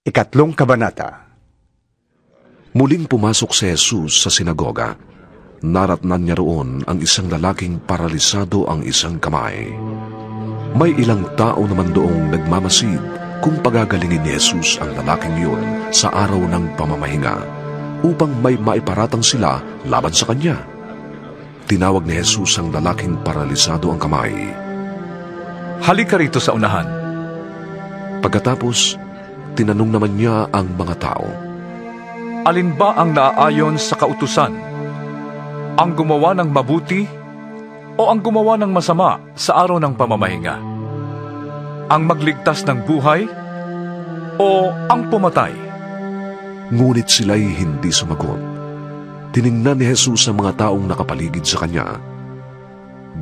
Ikatlong kabanata. Muling pumasok si Jesus sa sinagoga. Naratnan niya roon ang isang lalaking paralisado ang isang kamay. May ilang tao naman doong nagmamasid kung pagagalingin ni Jesus ang lalaking yun sa araw ng pamamahinga upang may maiparatang sila laban sa kanya. Tinawag ni Jesus ang lalaking paralisado ang kamay. Halika rito sa unahan. Pagkatapos, tinanong naman niya ang mga tao. Alin ba ang naaayon sa kautusan? Ang gumawa ng mabuti o ang gumawa ng masama sa araw ng pamamahinga? Ang magligtas ng buhay o ang pumatay? Ngunit sila'y hindi sumagot. Tiningnan ni Jesus ang mga taong nakapaligid sa kanya.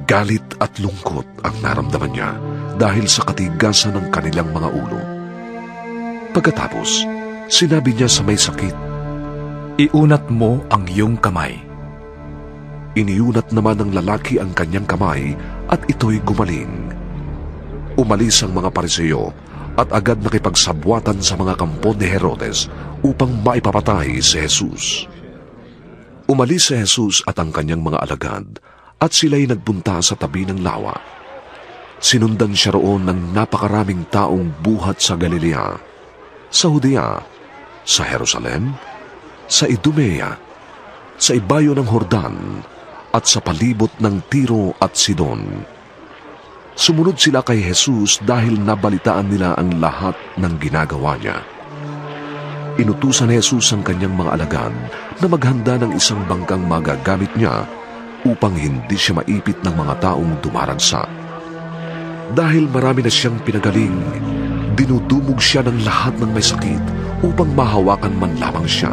Galit at lungkot ang naramdaman niya dahil sa katigasan ng kanilang mga ulo. Pagkatapos, sinabi niya sa may sakit, Iunat mo ang iyong kamay. Iniunat naman ng lalaki ang kanyang kamay at ito'y gumaling. Umalis ang mga Pariseo at agad nakipagsabwatan sa mga kampo ni Herodes upang maipapatay si Jesus. Umalis si Jesus at ang kanyang mga alagad at sila'y nagpunta sa tabi ng lawa. Sinundan siya roon ng napakaraming taong buhat sa Galilea, sa Judea, sa Jerusalem, sa Idumea, sa ibayo ng Jordan, at sa palibot ng Tiro at Sidon. Sumunod sila kay Jesus dahil nabalitaan nila ang lahat ng ginagawa niya. Inutusan ni Jesus ang kanyang mga alagad na maghanda ng isang bangkang magagamit niya upang hindi siya maipit ng mga taong dumaragsa. Dahil marami na siyang pinagaling, dinudumog siya ng lahat ng may sakit upang mahawakan man lamang siya.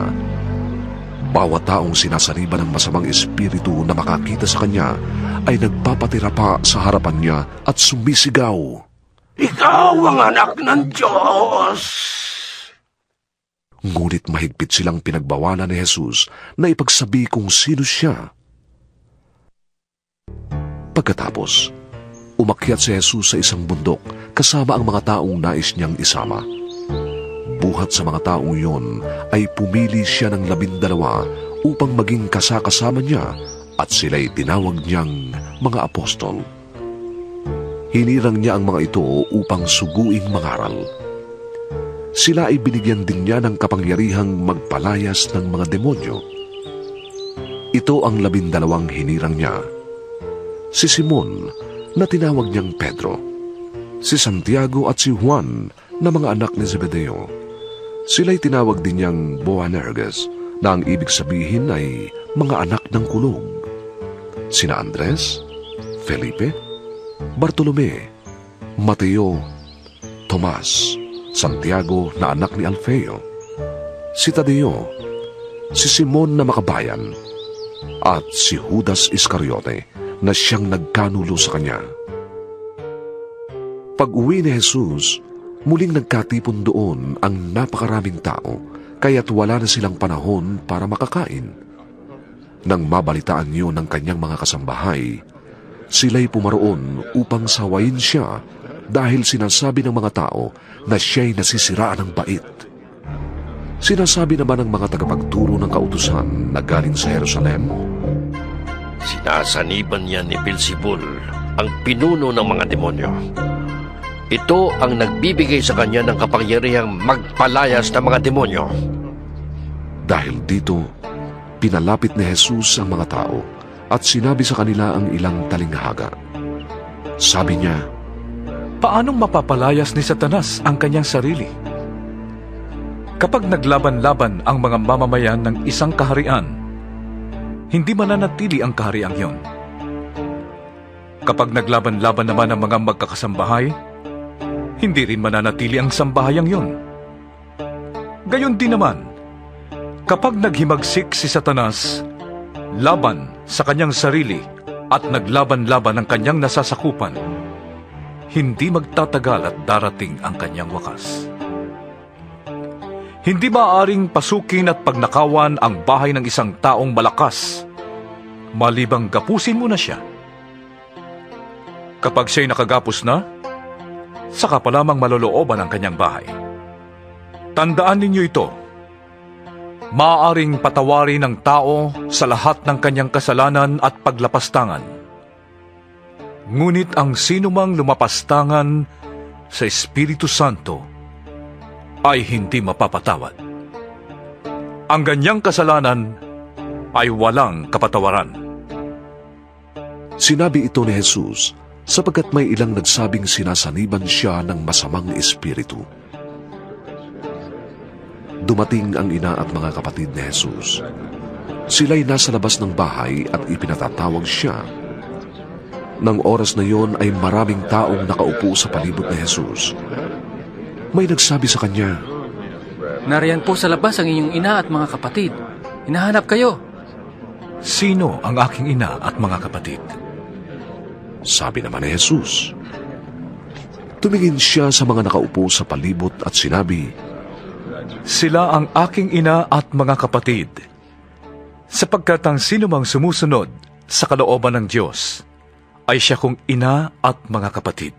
Bawat taong sinasaniban ng masamang espiritu na makakita sa kanya ay nagpapatira pa sa harapan niya at sumisigaw, Ikaw ang anak ng Diyos! Ngunit mahigpit silang pinagbawalan ni Jesus na ipagsabi kung sino siya. Pagkatapos, umakyat si Jesus sa isang bundok kasama ang mga taong nais niyang isama. Buhat sa mga taong iyon ay pumili siya ng 12 upang maging kasakasama niya at sila'y tinawag niyang mga apostol. Hinirang niya ang mga ito upang suguing mangaral. Sila ay binigyan din niya ng kapangyarihang magpalayas ng mga demonyo. Ito ang 12 hinirang niya. Si Simon, na tinawag niyang Pedro, si Santiago at si Juan na mga anak ni Zebedeo. Sila'y tinawag din niyang Boanerges, na ang ibig sabihin ay mga anak ng kulog. Sina Andres, Felipe, Bartolome, Mateo, Tomas, Santiago na anak ni Alfeo, si Tadeo, si Simon na makabayan, at si Judas Iscariote na siyang nagkanulo sa kanya. Pag-uwi ni Jesus, muling nagkatipon doon ang napakaraming tao, kaya't wala na silang panahon para makakain. Nang mabalitaan niyo ng kanyang mga kasambahay, sila'y pumaroon upang sawayin siya dahil sinasabi ng mga tao na siya'y nasisiraan ng bait. Sinasabi naman ng mga tagapagturo ng kautusan na galing sa Jerusalem, Sinasaniban niya ni Beelzebul, ang pinuno ng mga demonyo. Ito ang nagbibigay sa kanya ng kapangyarihang magpalayas ng mga demonyo. Dahil dito, pinalapit ni Jesus ang mga tao at sinabi sa kanila ang ilang talinghaga. Sabi niya, Paanong mapapalayas ni Satanas ang kanyang sarili? Kapag naglaban-laban ang mga mamamayan ng isang kaharian, hindi mananatili ang kahariang iyon. Kapag naglaban-laban naman ang mga magkakasambahay, hindi rin mananatili ang sambahayang iyon. Gayon din naman, kapag naghimagsik si Satanas laban sa kanyang sarili at naglaban-laban ang kanyang nasasakupan, hindi magtatagal at darating ang kanyang wakas. Hindi maaaring pasukin at pagnakawan ang bahay ng isang taong malakas, malibang gapusin mo na siya. Kapag siya'y nakagapos na, saka pa lamang malolooban ang kanyang bahay. Tandaan ninyo ito. Maaaring patawarin ng tao sa lahat ng kanyang kasalanan at paglapastangan. Ngunit ang sinumang lumapastangan sa Espiritu Santo ay hindi mapapatawad. Ang ganyang kasalanan ay walang kapatawaran. Sinabi ito ni Jesus sapagkat may ilang nagsabing sinasaniban siya ng masamang espiritu. Dumating ang ina at mga kapatid ni Jesus. Sila'y nasa labas ng bahay at ipinatatawag siya. Nang oras na yon ay maraming taong nakaupo sa palibot ni Jesus. May nagsabi sa kanya, Nariyan po sa labas ang inyong ina at mga kapatid. Hinahanap kayo. Sino ang aking ina at mga kapatid? Sabi naman ni Jesus. Tumingin siya sa mga nakaupo sa palibot at sinabi, Sila ang aking ina at mga kapatid, sapagkat ang sinumang sumusunod sa kalooban ng Diyos ay siya kong ina at mga kapatid.